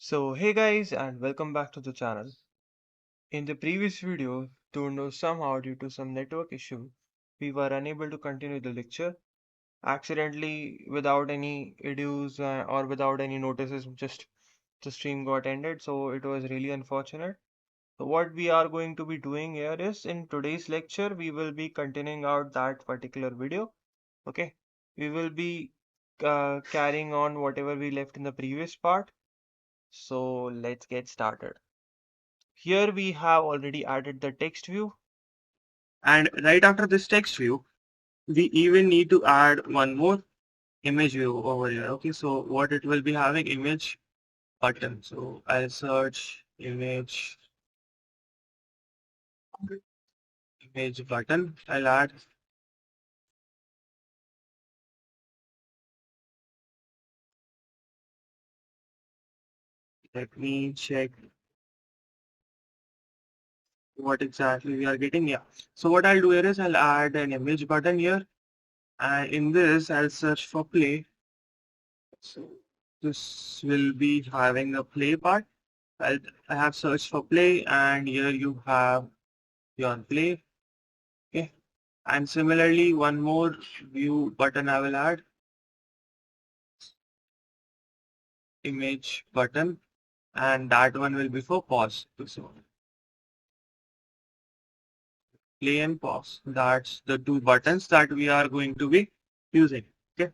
So hey guys, and welcome back to the channel. In the previous video, somehow due to some network issue, we were unable to continue the lecture. Accidentally, without any issues or without any notices, just the stream got ended. So it was really unfortunate. So what we are going to be doing here is in today's lecture, we will be continuing out that particular video. Okay, we will be carrying on whatever we left in the previous part. So let's get started. Here we have already added the text view. And right after this text view, we even need to add one more image view over here. Okay, so what it will be having image button. So I'll search image button. I'll add. Let me check what exactly we are getting. Yeah. So what I'll do here is I'll add an image button here. And in this, I'll search for play. So this will be having a play part. I have searched for play, and here you have your play. Okay. And similarly, one more view button I will add, image button, and that one will be for pause. So play and pause. That's the two buttons that we are going to be using. Okay.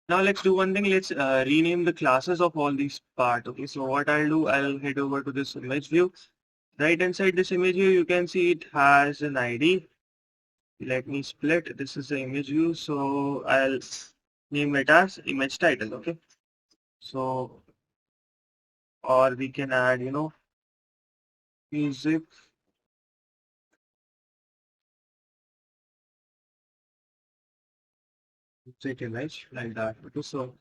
Now let's do one thing. Let's rename the classes of all these parts. Okay. So what I'll do, I'll head over to this image view. Right inside this image view, you can see it has an ID. Let me split. This is the image view. So I'll name it as image title. Okay. So, or we can add, music image like that. Okay, so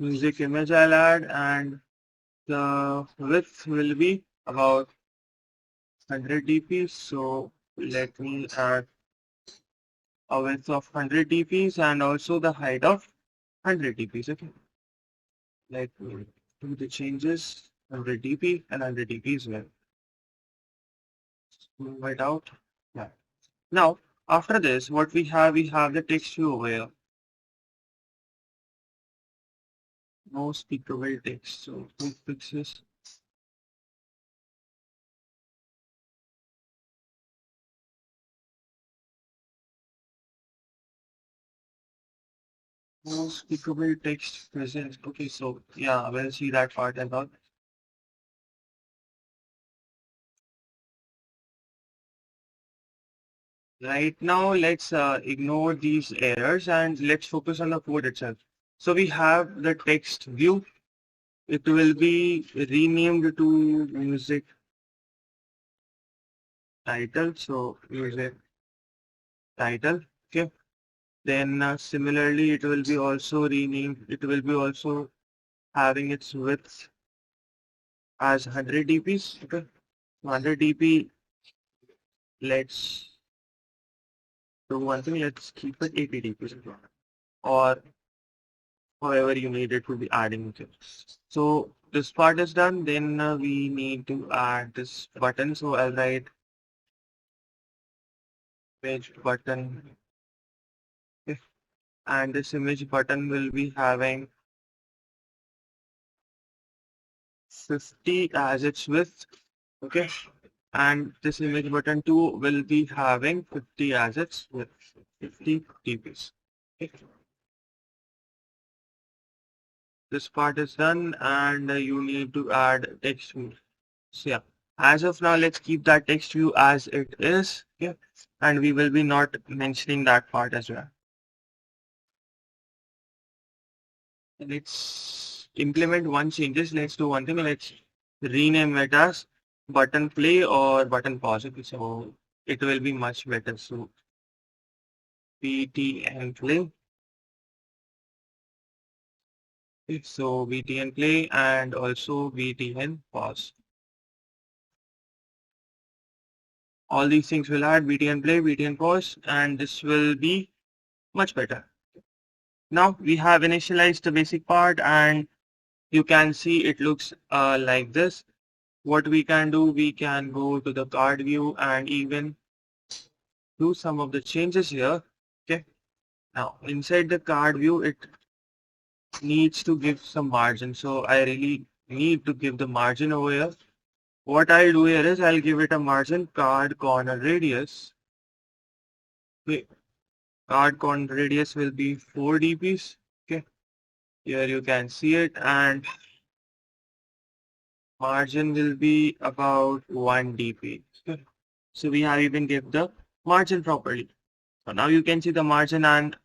music image I'll add, and the width will be about 100 dp. So let me add a width of 100 dps and also the height of 100 dps. Okay, let me do the changes, 100 dp and 100 dp as well. Move it out. Yeah. Now after this, what we have the text view over here. No speakable text. So quick fixes. No speakable text present. Okay, so yeah, we'll see that part and all. Right now, let's ignore these errors and let's focus on the code itself. So we have the text view. It will be renamed to music title. So music title. Okay. Then similarly, it will be also renamed. It will be also having its width as 100 dps. Okay. 100 dp. Let's do one thing. Let's keep it 80 dp or however you need it to be adding to. So this part is done. Then we need to add this button. So I'll write image button. Okay. And this image button will be having 50 as its width. Okay. And this image button too will be having 50 as its width. 50 dps. Okay. This part is done, and you need to add text view. So yeah, as of now, let's keep that text view as it is. Yeah, and we will be not mentioning that part as well. Let's implement one changes. Let's do one thing. Let's rename it as button play or button pause. Okay, so it will be much better. So BTN play. Okay, so BTN play and also BTN pause. All these things will add BTN play, BTN pause, and this will be much better. Now we have initialized the basic part, and you can see it looks like this. What we can do, we can go to the card view and even do some of the changes here. Okay. Now inside the card view, it needs to give some margin. So I really need to give the margin over here. What I'll do here is I'll give it a margin card corner radius. Okay. Card corner radius will be 4 dps. Okay. Here you can see it, and margin will be about 1 dp. Okay. So we have even give the margin properly. So now you can see the margin and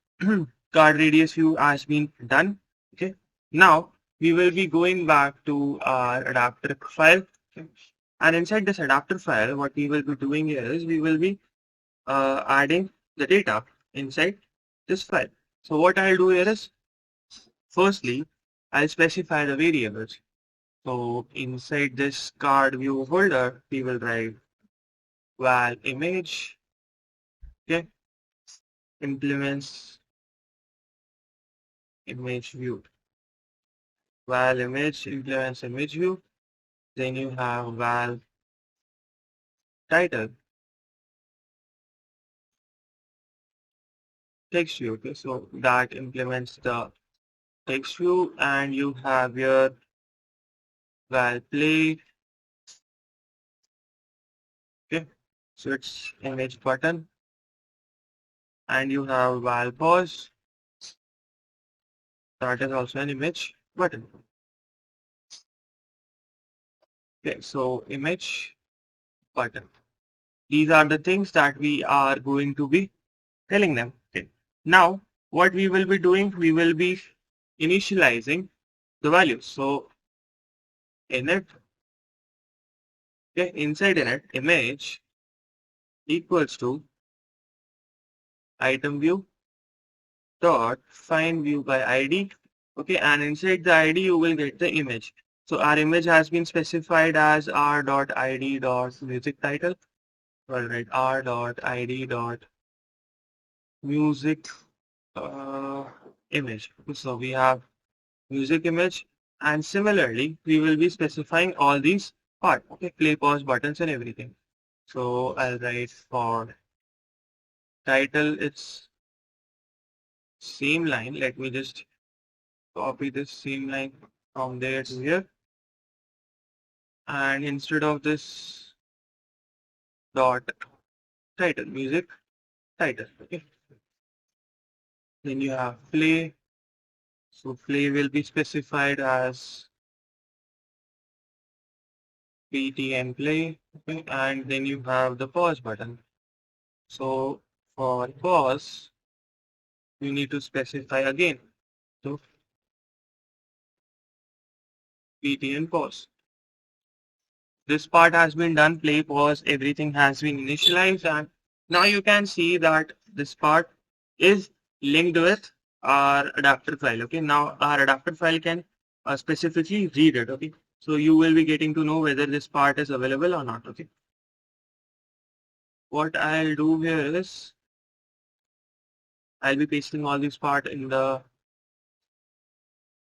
card radius view has been done. Okay. Now we will be going back to our adapter file. Okay. And inside this adapter file, what we will be doing here is we will be adding the data inside this file. So what I'll do here is, firstly, I'll specify the variables. So inside this card view folder, we will write val image. Okay. Implements image view. Val image implements image view. Then you have val title text view. Okay, so that implements the text view, and you have your val play. Okay, so it's image button, and you have val pause. That is also an image button. Okay, so image button. These are the things that we are going to be telling them. Okay. Now, what we will be doing, we will be initializing the values. So init, okay, inside init image equals to item view dot find view by ID. Okay, and inside the ID you will get the image. So our image has been specified as r.id.music title. All right, r.id.music image. So we have music image, and similarly we will be specifying all these parts. Okay, play, pause, buttons and everything. So I'll write for title, it's same line. Let me just copy this same line from there to here, and instead of this dot title, music title. Okay, then you have play. So play will be specified as ptm play. Okay, and then you have the pause button. So for pause you need to specify again. So ptm pause. This part has been done, play, pause, everything has been initialized, and now you can see that this part is linked with our adapter file. Okay, now our adapter file can specifically read it. Okay, so you will be getting to know whether this part is available or not. Okay, what I'll do here is I'll be pasting all this part in the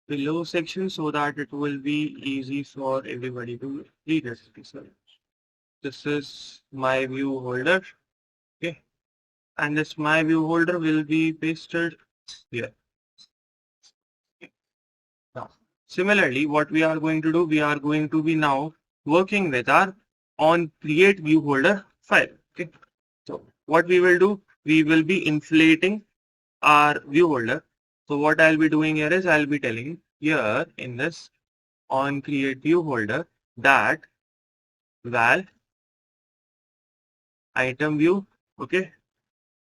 below section so that it will be easy for everybody to read it. So this is my view holder. Okay, and this my view holder will be pasted here. Okay. Now, similarly, what we are going to do, we are going to be now working with our on create view holder file. Okay, so what we will do, we will be inflating our view holder. So what I'll be doing here is I'll be telling here in this on create view holder that val item view, okay,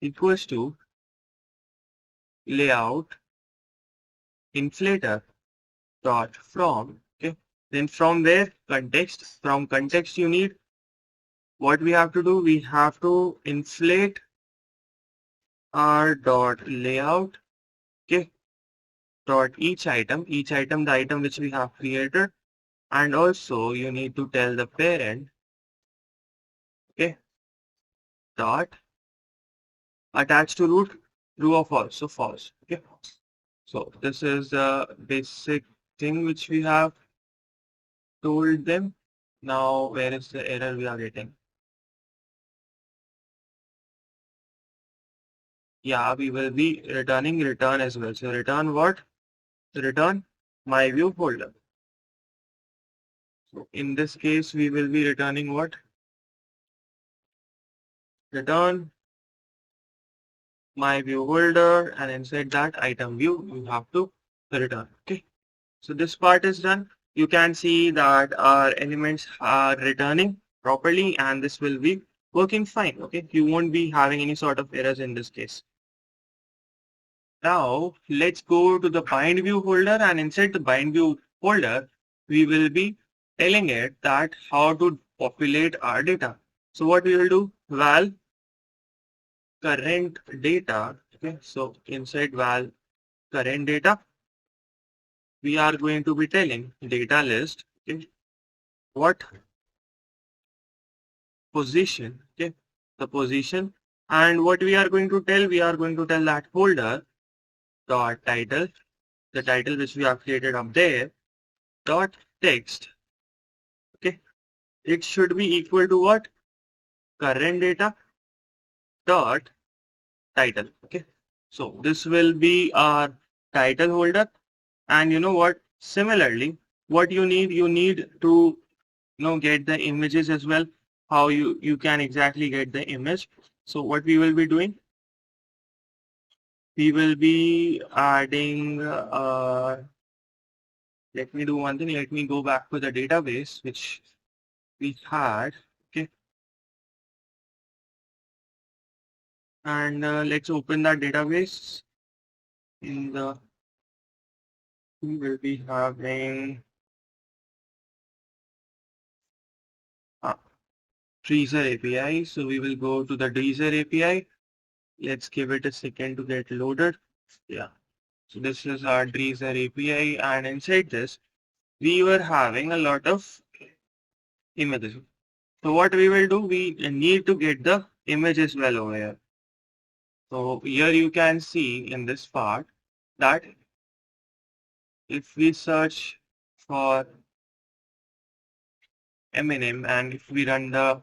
equals to layout inflator dot from. Okay, then from where context, from context you need, what we have to do, we have to inflate our dot layout. Okay, dot each item the item which we have created, and also you need to tell the parent. Okay, dot attached to root true or false, so false. Okay, So this is the basic thing which we have told them. Now, where is the error we are getting? Yeah, we will be returning return as well. So return what? Return my view folder. So in this case, we will be returning what? Return my view folder, and inside that item view, you have to return. Okay. So this part is done. You can see that our elements are returning properly, and this will be working fine. Okay. You won't be having any sort of errors in this case. Now let's go to the bind view folder, and inside the bind view folder, we will be telling it that how to populate our data. So what we will do, val current data. Okay, so inside val current data, we are going to be telling data list. Okay, what position? Okay, the position, and what we are going to tell, we are going to tell that folder dot title, the title which we have created up there, dot text. Okay, it should be equal to what? Current data dot title. Okay, so this will be our title holder. And you know what? Similarly, what you need to get the images as well. How you can exactly get the image. So what we will be doing? We will be adding. Let me do one thing. Let me go back to the database which we had. Okay, and let's open that database. In the we will be having uh, Treaser API. So we will go to the Treaser API. Let's give it a second to get loaded. Yeah. So this is our Treaser API, and inside this, we were having a lot of images. So what we will do, we need to get the image as well over here. So here you can see in this part that if we search for Eminem and if we run the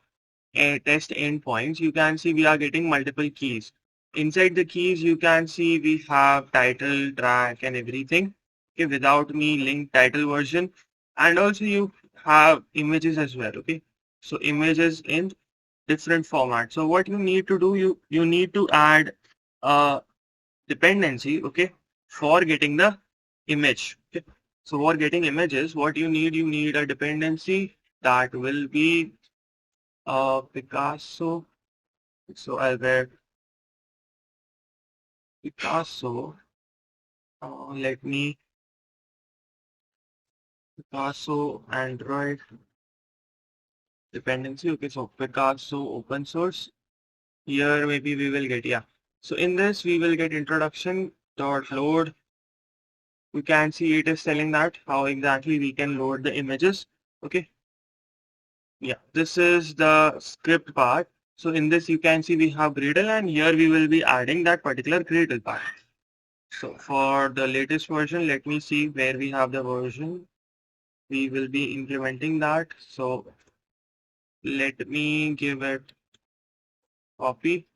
test endpoints, you can see we are getting multiple keys. Inside the keys, you can see we have title, track, and everything. Okay, without me link title version, and also you have images as well. Okay, so images in different formats. So what you need to do, you need to add a dependency. Okay, for getting the image. Okay, so for getting images, what you need a dependency that will be Picasso. So I'll get Picasso. Let me Picasso Android dependency. Okay, so Picasso open source. Here maybe we will get, yeah. So in this we will get introduction dot load. We can see it is telling that how exactly we can load the images. Okay. Yeah, this is the script part. So in this you can see we have Gradle, and here we will be adding that particular Gradle part. So for the latest version, let me see where we have the version. We will be implementing that. So let me give it copy,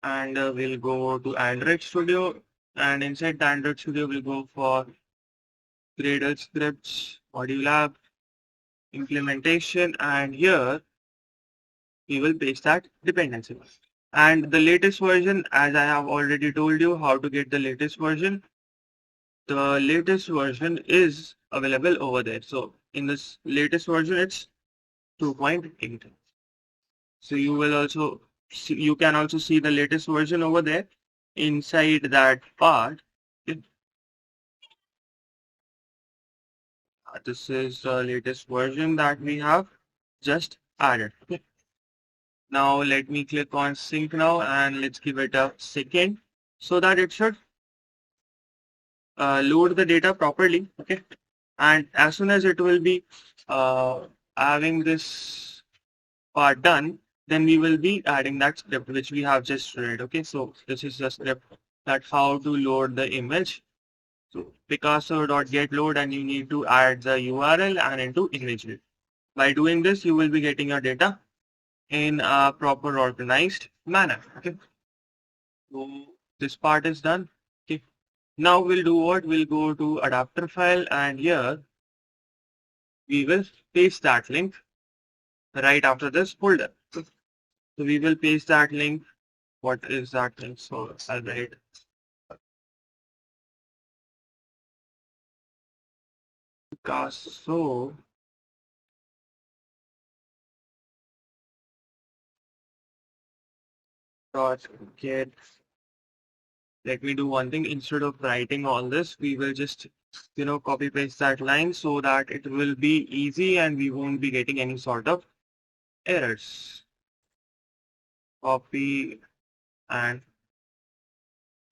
and we'll go to Android Studio, and inside the Android Studio we'll go for Gradle scripts, module app, implementation, and here we will paste that dependency. And the latest version, as I have already told you how to get the latest version, the latest version is available over there. So in this latest version, it's 2.8. So you will also see, you can also see the latest version over there inside that part. Okay. This is the latest version that we have just added. Okay. Now let me click on sync now, and let's give it a second so that it should load the data properly. Okay, and as soon as it will be having this part done, then we will be adding that script which we have just read. Okay, so this is the script that how to load the image. So Picasso.getLoad, and you need to add the URL and into image view. By doing this, you will be getting your data in a proper organized manner. Okay. So this part is done. Okay. Now we'll do what? We'll go to adapter file, and here we will paste that link right after this folder. So we will paste that link. What is that link? So I'll write Picasso dot get. Let me do one thing. Instead of writing all this, we will just, copy paste that line so that it will be easy and we won't be getting any sort of errors. Copy and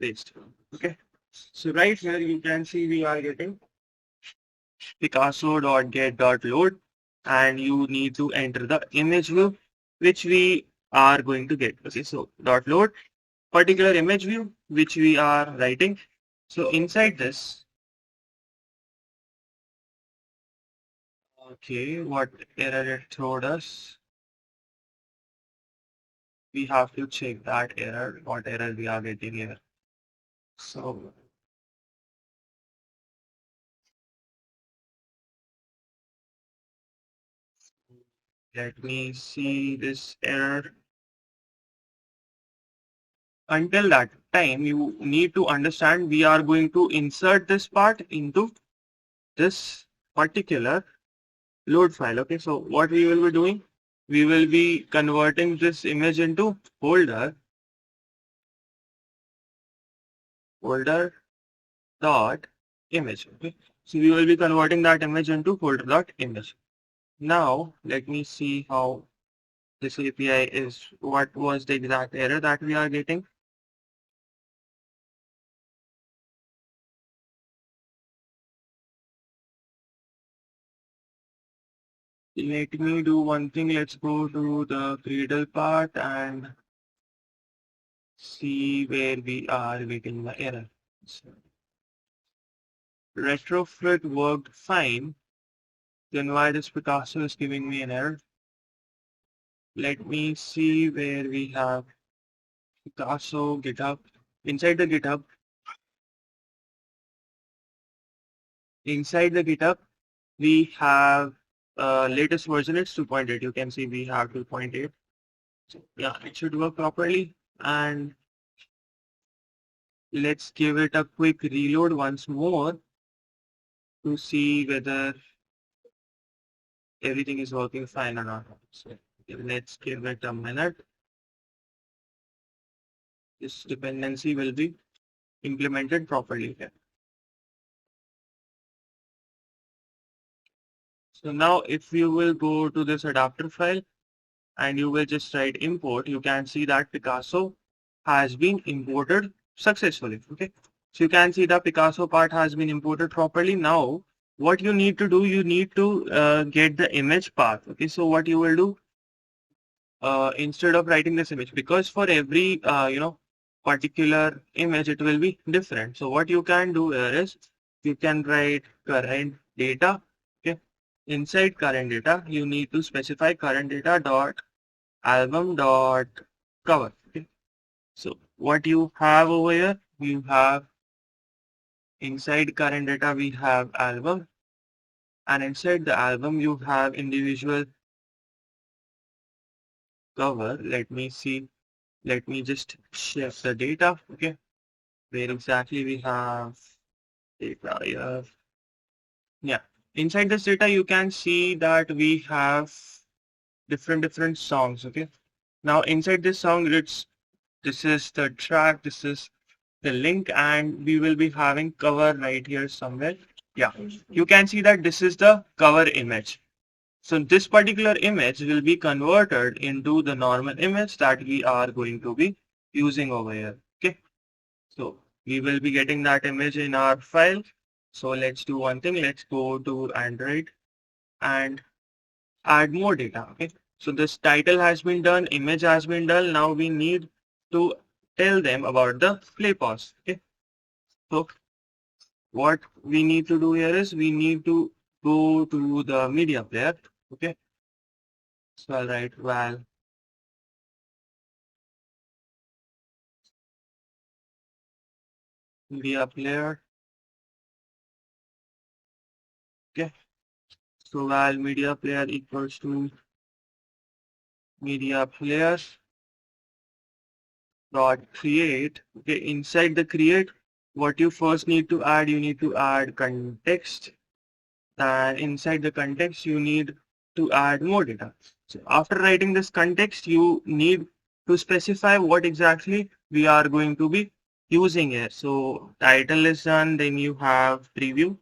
paste. Okay. So right here you can see we are getting Picasso.get.load, and you need to enter the image view which we are going to get. Okay, so dot load particular image view which we are writing. So inside this, okay, what error it throwed us? We have to check that error, what error we are getting here. So let me see this error. Until that time, you need to understand we are going to insert this part into this particular load file. Okay, so what we will be doing, we will be converting this image into folder dot image. Okay, so we will be converting that image into folder dot image. Now let me see how this API is. What was the exact error that we are getting? Let me do one thing. Let's go to the Gradle part and see where we are getting the error. So, retrofit worked fine. Then why this Picasso is giving me an error? Let me see where we have Picasso GitHub. Inside the GitHub, we have latest version. It's 2.8. You can see we have 2.8. So, yeah, it should work properly. And let's give it a quick reload once more to see whether everything is working fine or not. So let's give it a minute. This dependency will be implemented properly here. So now if you will go to this adapter file and you will just write import, you can see that Picasso has been imported successfully. Okay. So you can see the Picasso part has been imported properly. Now what you need to do, you need to get the image path. Okay. So what you will do, instead of writing this image, because for every particular image it will be different. So what you can do here is you can write current data. Okay, inside current data you need to specify current data dot album dot cover. Okay, so what you have over here, you have inside current data we have album, and inside the album you have individual cover. Let me see. Let me just share the data. Okay, where exactly we have data here. Yeah, inside this data you can see that we have different songs. Okay, now inside this song, this is the track, this is the link, and we will be having cover right here somewhere. Yeah, you can see that this is the cover image. So this particular image will be converted into the normal image that we are going to be using over here. Okay, so we will be getting that image in our file. So let's do one thing. Let's go to Android and add more data. Okay, so this title has been done, image has been done. Now we need to tell them about the play pause. Okay. So what we need to do here is we need to go to the media player. Okay. So I'll write val media player. Okay. So val media player equals to media player dot create. Okay. Inside the create, what you first need to add, you need to add context. And inside the context, you need to add more data. So after writing this context, you need to specify what exactly we are going to be using here. So title is done, then you have preview.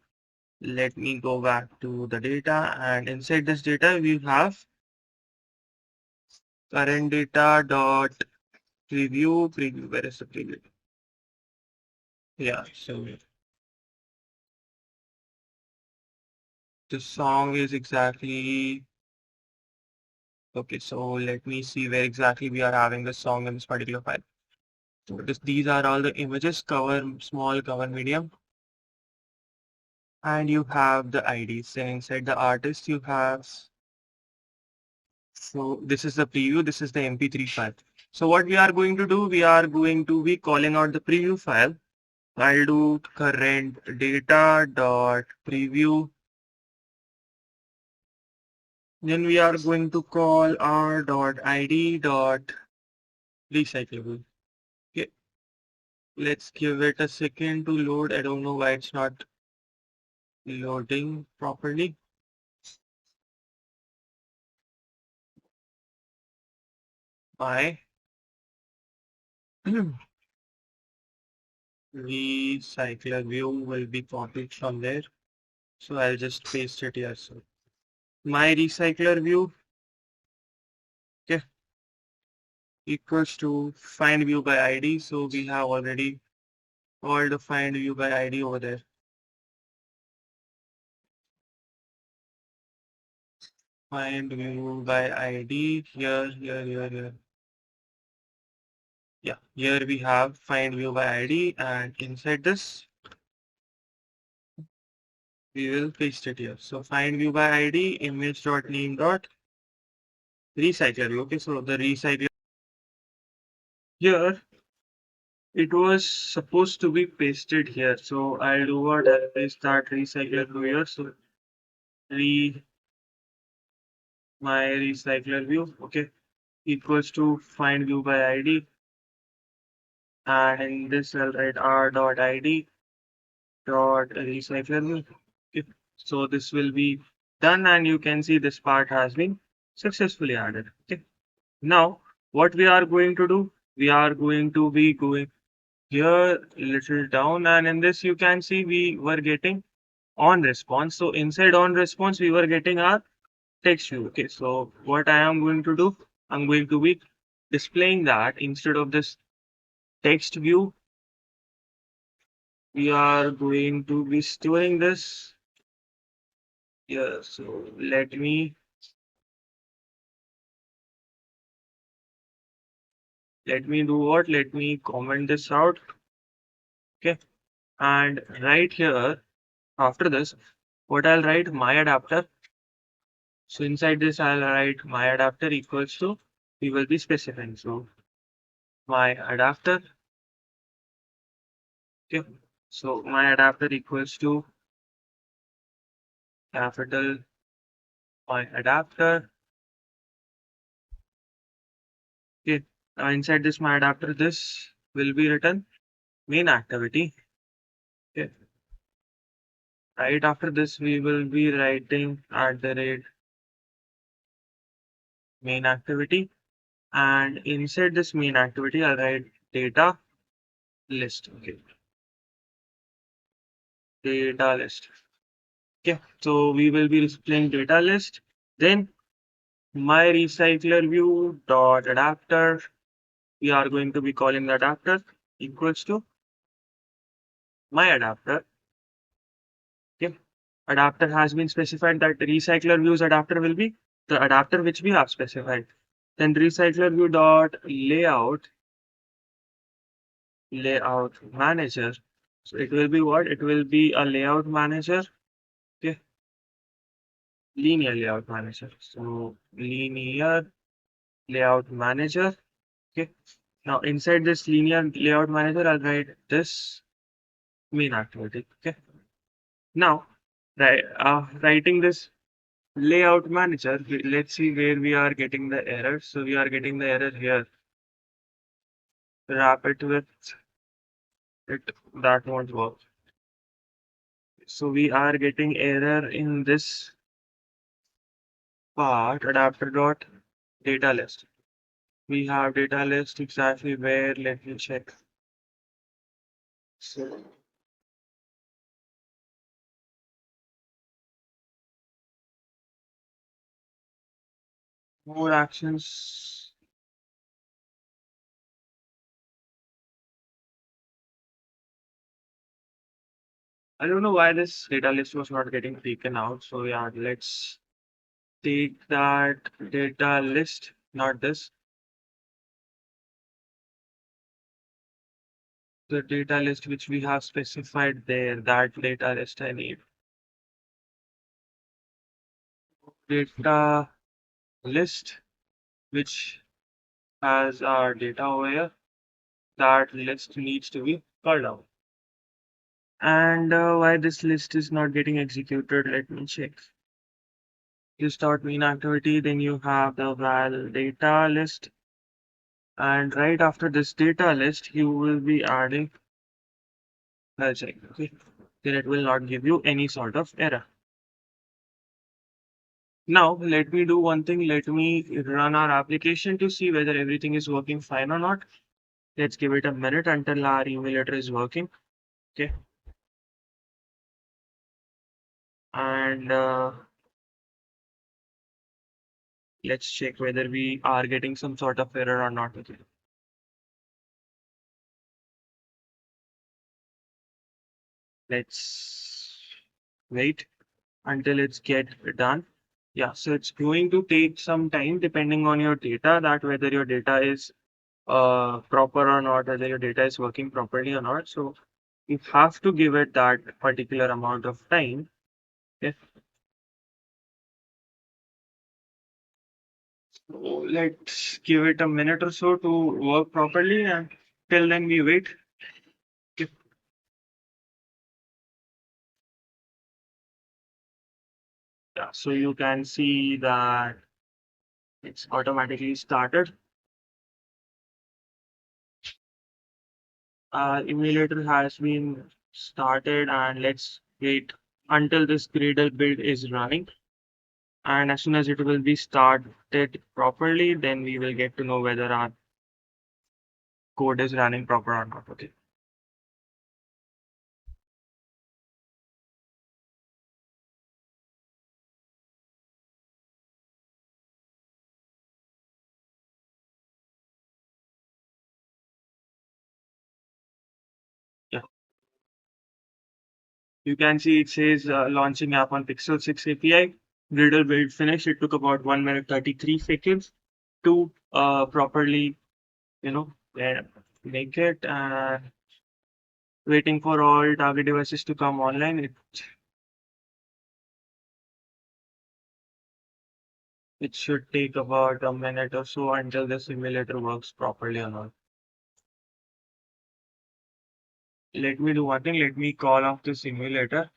Let me go back to the data, and inside this data, we have current data dot preview. Where is the preview? Yeah, so the song is exactly okay. So let me see where exactly we are having the song in this particular file. So these are all the images, cover small, cover medium, and you have the IDs. And inside the artist, you have, so this is the preview, this is the MP3 file. So what we are going to do, we are going to be calling out the preview file. I'll do current data dot preview. Then we are going to call r dot id dot recyclable. Okay, let's give it a second to load. I don't know why it's not loading properly. My recycler view will be copied from there. So I'll just paste it here. So my recycler view, okay, equals to find view by ID. So we have already called the find view by ID over there. Find view by ID here. Yeah, here we have find view by ID, and inside this we will paste it here. So find view by ID image dot name dot recycler view. Okay, so the recycler here, it was supposed to be pasted here. So I'll do what? I'll paste that recycler view here. So re my recycler view, okay, equals to find view by ID, and in this I'll write r dot id dot recycler view. Okay. So this will be done, and you can see this part has been successfully added. Okay. Now what we are going to do, we are going to be going here little down, and in this you can see we were getting on response. So inside on response, we were getting our text view. Okay, so what I am going to do, I'm going to be displaying that instead of this text view, we are going to be storing this here. So let me do what? Let me comment this out. Okay, and right here after this, what I'll write my adapter. So inside this, I'll write my adapter equals to, we will be specifying. So my adapter. Okay, so my adapter equals to capital my adapter. Okay, now inside this my adapter, this will be written main activity. Okay, right after this, we will be writing at the rate main activity, and inside this main activity, I'll write data list. Okay, data list. Okay, so we will be displaying data list. Then my recycler view dot adapter, we are going to be calling the adapter equals to my adapter. Okay, adapter has been specified, that recycler views adapter will be the adapter which we have specified. Then recycler view dot layout layout manager. So it will be what? It will be a layout manager. Okay, linear layout manager. So linear layout manager. Okay. Now inside this linear layout manager, I'll write this main activity. Okay. Now, writing this layout manager, let's see where we are getting the error. So we are getting the error here. Wrap it with it. That won't work. So we are getting error in this part, adapter dot data list. We have data list exactly where, let me check. So more actions. I don't know why this data list was not getting taken out. So yeah, let's take that data list, not this. The data list which we have specified there, that data list I need. Data list which has our data over here, that list needs to be called out. And why this list is not getting executed, let me check. You start main activity, then you have the val data list. And right after this data list, you will be adding val check. Okay. Then it will not give you any sort of error. Now, let me do one thing. Let me run our application to see whether everything is working fine or not. Let's give it a minute until our emulator is working. Okay. And let's check whether we are getting some sort of error or not. Okay. Let's wait until it's get done. Yeah, so it's going to take some time depending on your data, that whether your data is proper or not, whether your data is working properly or not. So you have to give it that particular amount of time. Okay. So let's give it a minute or so to work properly, and till then we wait. Okay. Yeah, so you can see that it's automatically started. Emulator has been started, and let's wait until this Gradle build is running. And as soon as it will be started properly, then we will get to know whether our code is running proper or not. Okay. Yeah. You can see it says launching app on Pixel 6 API. Gradle build finished. It took about 1 minute 33 seconds to properly, you know, make it. And waiting for all target devices to come online. It should take about a minute or so until the simulator works properly or not. Let me do one thing. Let me call off the simulator.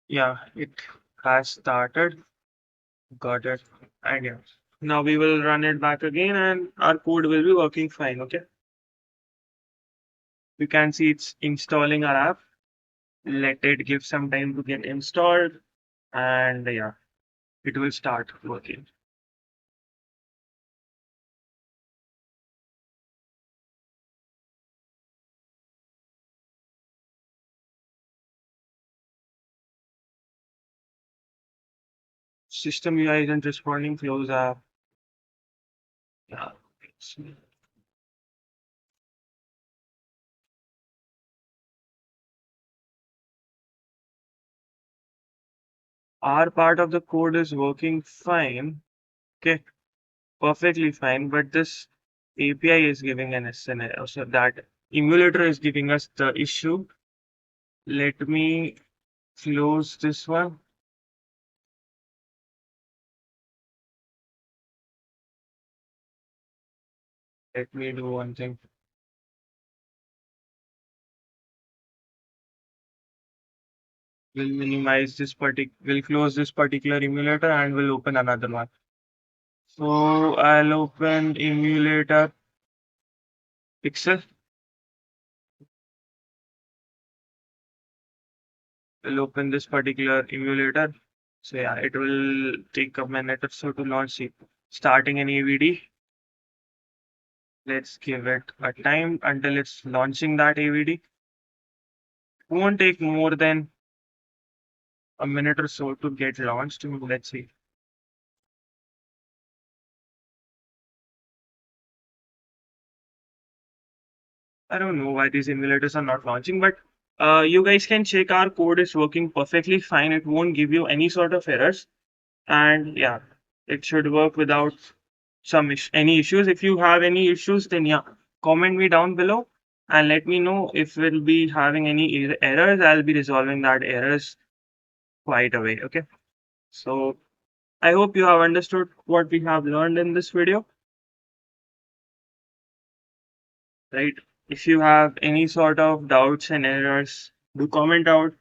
Yeah, it has started. Got it. And yeah. Now we will run it back again and our code will be working fine. Okay. You can see it's installing our app. Let it give some time to get installed. And yeah, it will start working. System UI isn't responding. Close app. Yeah. Our part of the code is working fine. Okay. Perfectly fine. But this API is giving an scenario, so that emulator is giving us the issue. Let me close this one. Let me do one thing. We'll close this particular emulator and we'll open another one. So I'll open emulator pixel. We'll open this particular emulator. So yeah, it will take a minute or so to launch it. Starting an AVD. Let's give it a time until it's launching that AVD. It won't take more than a minute or so to get launched. Let's see. I don't know why these emulators are not launching, but you guys can check our code is working perfectly fine. It won't give you any sort of errors. And yeah, it should work without any issues. If you have any issues, then yeah, comment me down below and let me know if we'll be having any errors. I'll be resolving that errors quite away. Okay. So I hope you have understood what we have learned in this video, right? If you have any sort of doubts and errors, do comment out,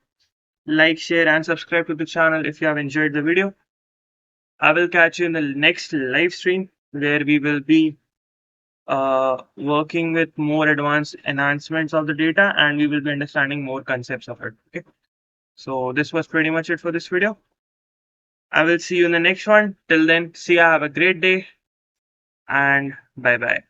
like, share, and subscribe to the channel if you have enjoyed the video. I will catch you in the next live stream where we will be working with more advanced enhancements of the data and we will be understanding more concepts of it. Okay. So this was pretty much it for this video. I will see you in the next one. Till then, see ya, have a great day and bye bye.